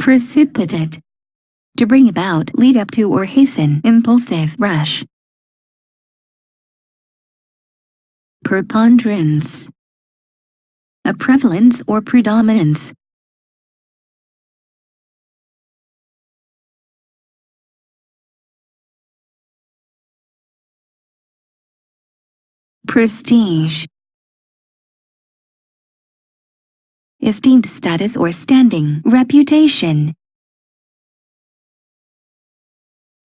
Precipitate. To bring about, lead up to or hasten, impulsive, rash. Preponderance. A prevalence or predominance. Prestige. Esteemed status or standing, reputation.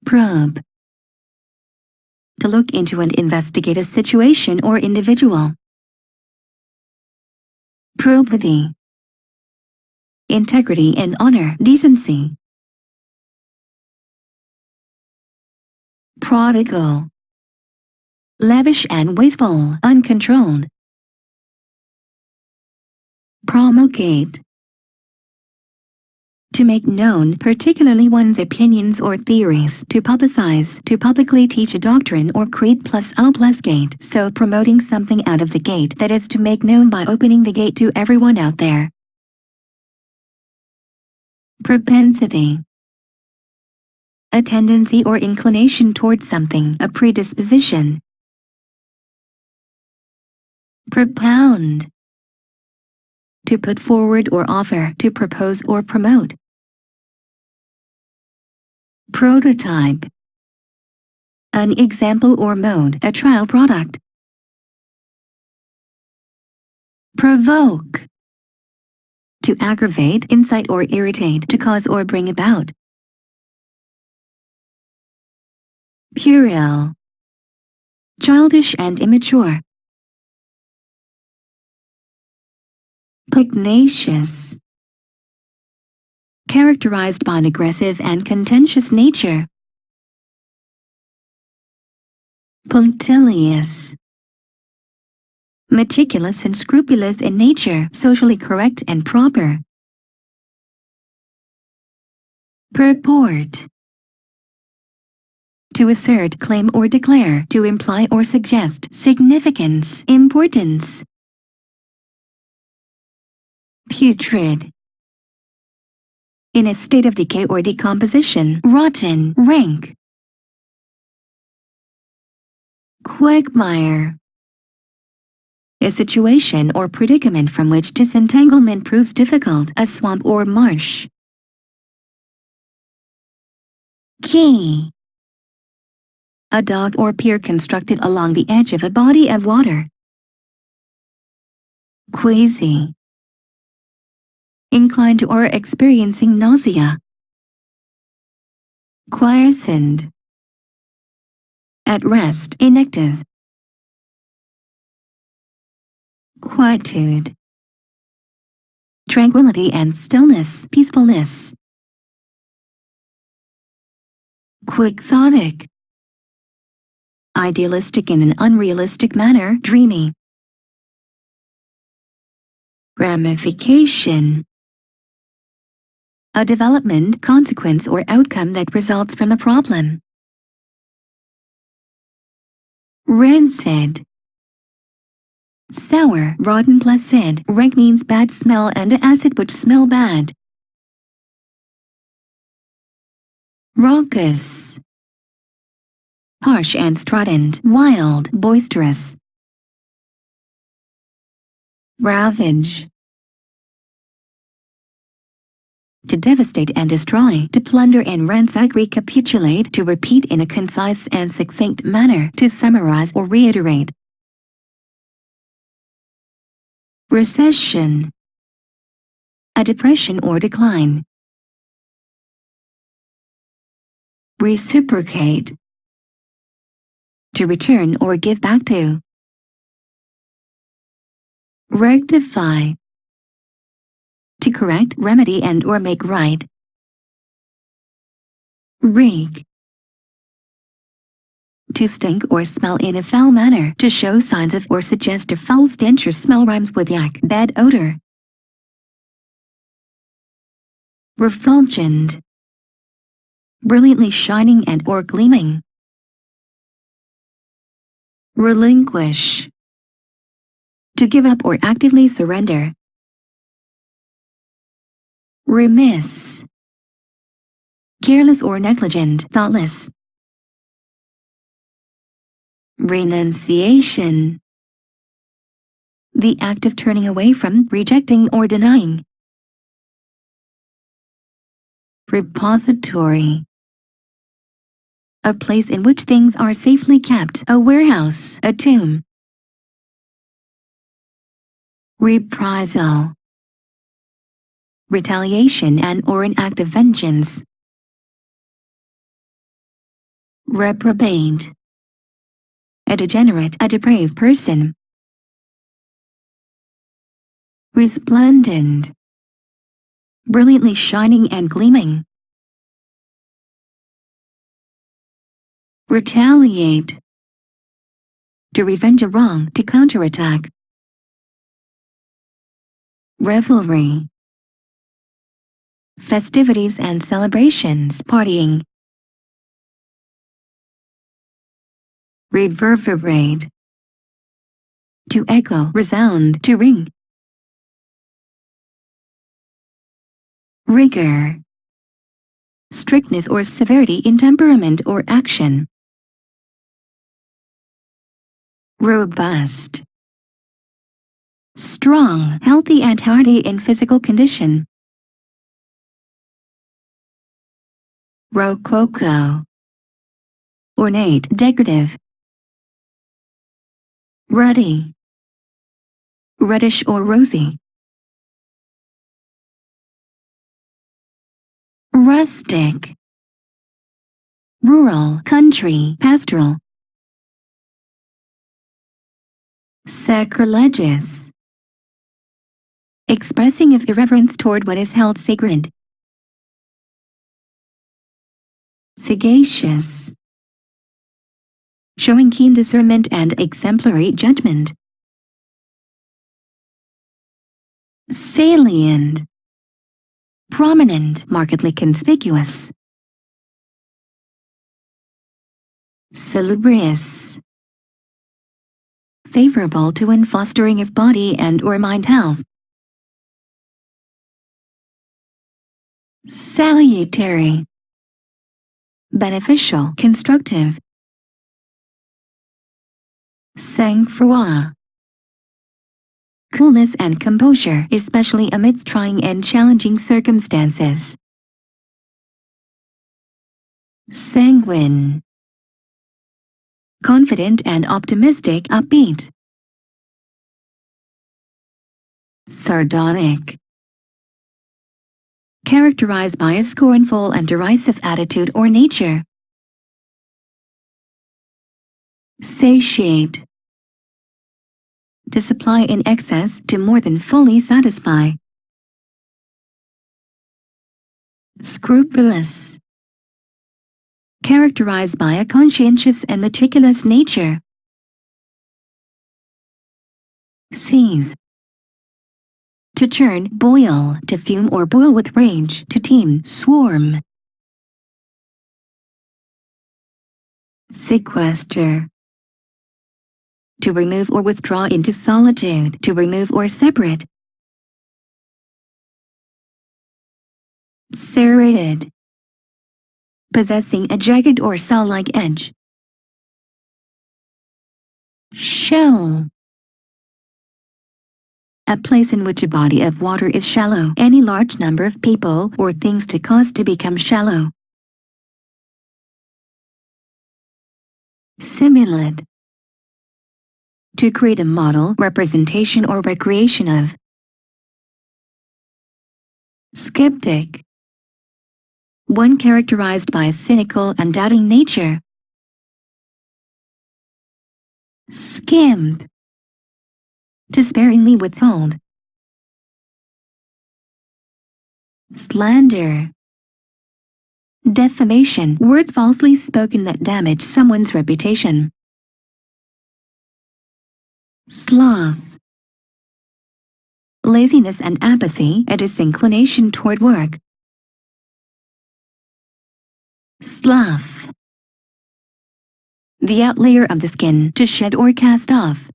Probe. To look into and investigate a situation or individual. Probity. Integrity and honor, decency. Prodigal. Lavish and wasteful, uncontrolled. Promulgate. To make known, particularly one's opinions or theories, to publicize, to publicly teach a doctrine or creed plus gate, so promoting something out of the gate, that is to make known by opening the gate to everyone out there. Propensity. A tendency or inclination towards something, a predisposition. Propound. To put forward or offer, to propose or promote. Prototype. An example or mode, a trial product. Provoke. To aggravate, incite or irritate, to cause or bring about. Puerile. Childish and immature. Pugnacious. Characterized by an aggressive and contentious nature. Punctilious. Meticulous and scrupulous in nature, socially correct and proper. Purport. To assert, claim or declare, to imply or suggest, significance, importance. Putrid. In a state of decay or decomposition, rotten, rank. Quagmire. A situation or predicament from which disentanglement proves difficult, a swamp or marsh. Quay. A dock or pier constructed along the edge of a body of water. Queasy. Inclined to or experiencing nausea. Quiescent. At rest, inactive. Quietude. Tranquility and stillness, peacefulness. Quixotic. Idealistic in an unrealistic manner, dreamy. Ramification. A development, consequence or outcome that results from a problem. Rancid. Sour, rotten, placid. Rank means bad smell and acid which smell bad. Raucous. Harsh and strident, wild, boisterous. Ravage. To devastate and destroy, to plunder and ransack, recapitulate, to repeat in a concise and succinct manner, to summarize or reiterate. Recession. A depression or decline. Reciprocate. To return or give back to. Rectify. To correct, remedy and or make right. Reek. To stink or smell in a foul manner, to show signs of or suggest a foul stench or smell. Rhymes with yak, bad odor. Refulgent. Brilliantly shining and or gleaming. Relinquish. To give up or actively surrender. Remiss. careless or negligent, thoughtless. Renunciation, the act of turning away from, rejecting or denying. Repository, a place in which things are safely kept, a warehouse, a tomb. Reprisal, retaliation and or an act of vengeance. Reprobate, a degenerate, a depraved person. Resplendent, brilliantly shining and gleaming. Retaliate, to revenge a wrong, to counterattack. Revelry, festivities and celebrations, partying. Reverberate, to echo, resound, to ring. Rigor, strictness or severity in temperament or action. Robust, strong, healthy and hardy in physical condition. Rococo, ornate, decorative. Ruddy, reddish or rosy. Rustic, rural, country, pastoral. Sacrilegious, expressing of irreverence toward what is held sacred. Sagacious, showing keen discernment and exemplary judgment. Salient, prominent, markedly conspicuous. Salubrious, favorable to and fostering of body and or mind health. Salutary, beneficial, constructive. Sang-froid, coolness and composure, especially amidst trying and challenging circumstances. Sanguine, confident and optimistic, upbeat. Sardonic, characterized by a scornful and derisive attitude or nature. Satiate, to supply in excess, to more than fully satisfy. Scrupulous, characterized by a conscientious and meticulous nature. Seethe, to churn, boil, to fume or boil with rage, to teem, swarm. Sequester, to remove or withdraw into solitude, to remove or separate. Serrated, possessing a jagged or saw-like edge. Shell, a place in which a body of water is shallow, any large number of people or things to cause to become shallow. Simulate, to create a model, representation or recreation of. Skeptic, one characterized by a cynical and doubting nature. Skimp, to sparingly withhold. Slander, defamation, words falsely spoken that damage someone's reputation. Sloth, laziness and apathy, a disinclination toward work. Slough, the outlayer of the skin, to shed or cast off.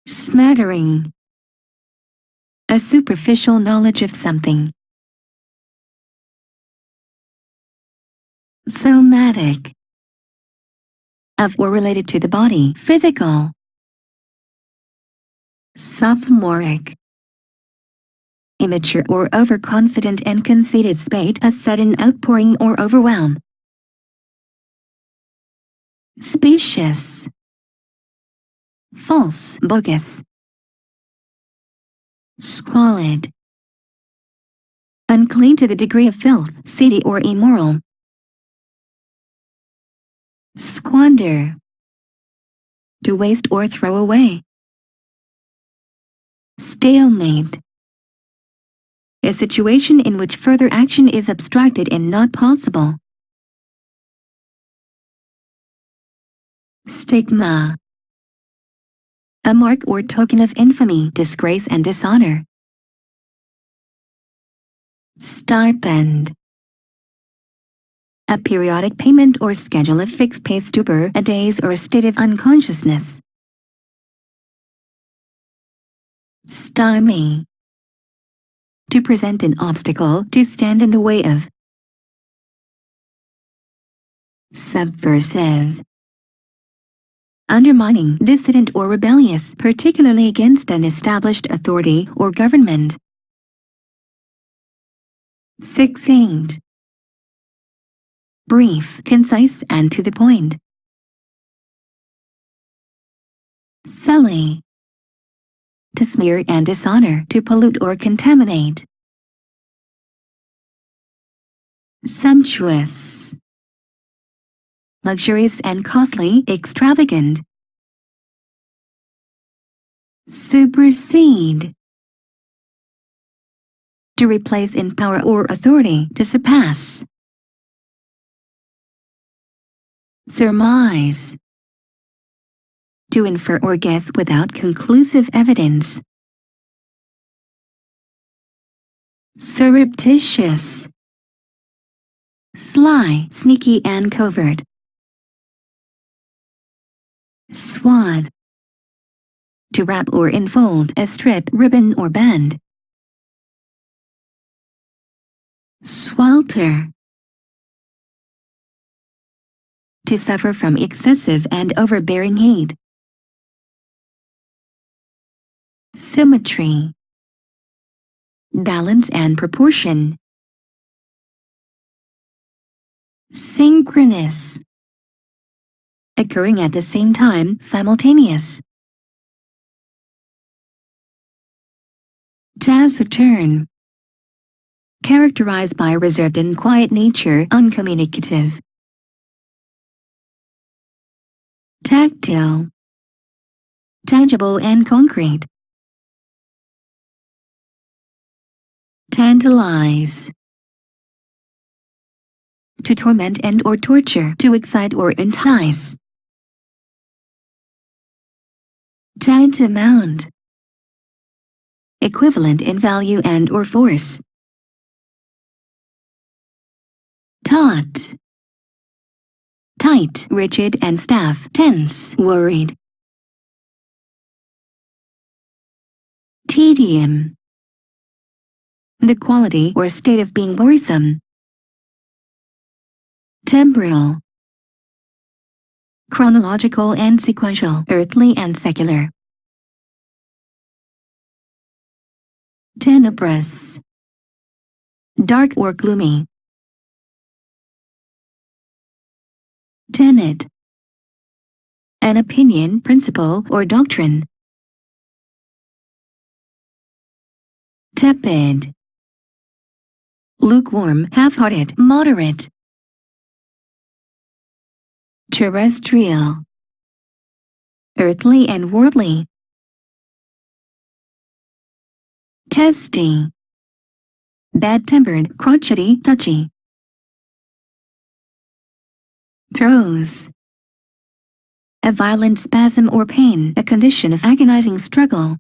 Smattering. A superficial knowledge of something. Somatic. Of or related to the body, physical. Sophomoric. Immature or overconfident and conceited spate, a sudden outpouring or overwhelm. Specious. False, bogus. Squalid. Unclean to the degree of filth, seedy or immoral. Squander. To waste or throw away. Stalemate. A situation in which further action is abstracted and not possible. Stigma. A mark or token of infamy, disgrace and dishonor. Stipend. A periodic payment or schedule of fixed pay, stupor, a daze or state of unconsciousness. Stymie. To present an obstacle, to stand in the way of. Subversive. Undermining, dissident or rebellious, particularly against an established authority or government. Succinct. Brief, concise and to the point. Sully. To smear and dishonor, to pollute or contaminate. Sumptuous. Luxurious and costly, extravagant. Supersede. To replace in power or authority, to surpass. Surmise. To infer or guess without conclusive evidence. Surreptitious. Sly, sneaky and covert. Swathe. To wrap or enfold, a strip, ribbon or band. Swelter. To suffer from excessive and overbearing heat. Symmetry. Balance and proportion. Synchronous. Occurring at the same time, simultaneous. Taciturn. Characterized by reserved and quiet nature, uncommunicative. Tactile. Tangible and concrete. Tantalize. To torment and or torture, to excite or entice. Tantamount. Equivalent in value and or force. Taut. Tight, rigid and staff, tense, worried. Tedium. The quality or state of being worrisome. Temporal. Chronological and sequential, earthly and secular. Tenebrous. Dark or gloomy. Tenet. An opinion, principle, or doctrine. Tepid. Lukewarm, half-hearted, moderate. Terrestrial. Earthly and worldly. Testy. Bad-tempered, crotchety, touchy. Throes. A violent spasm or pain, a condition of agonizing struggle.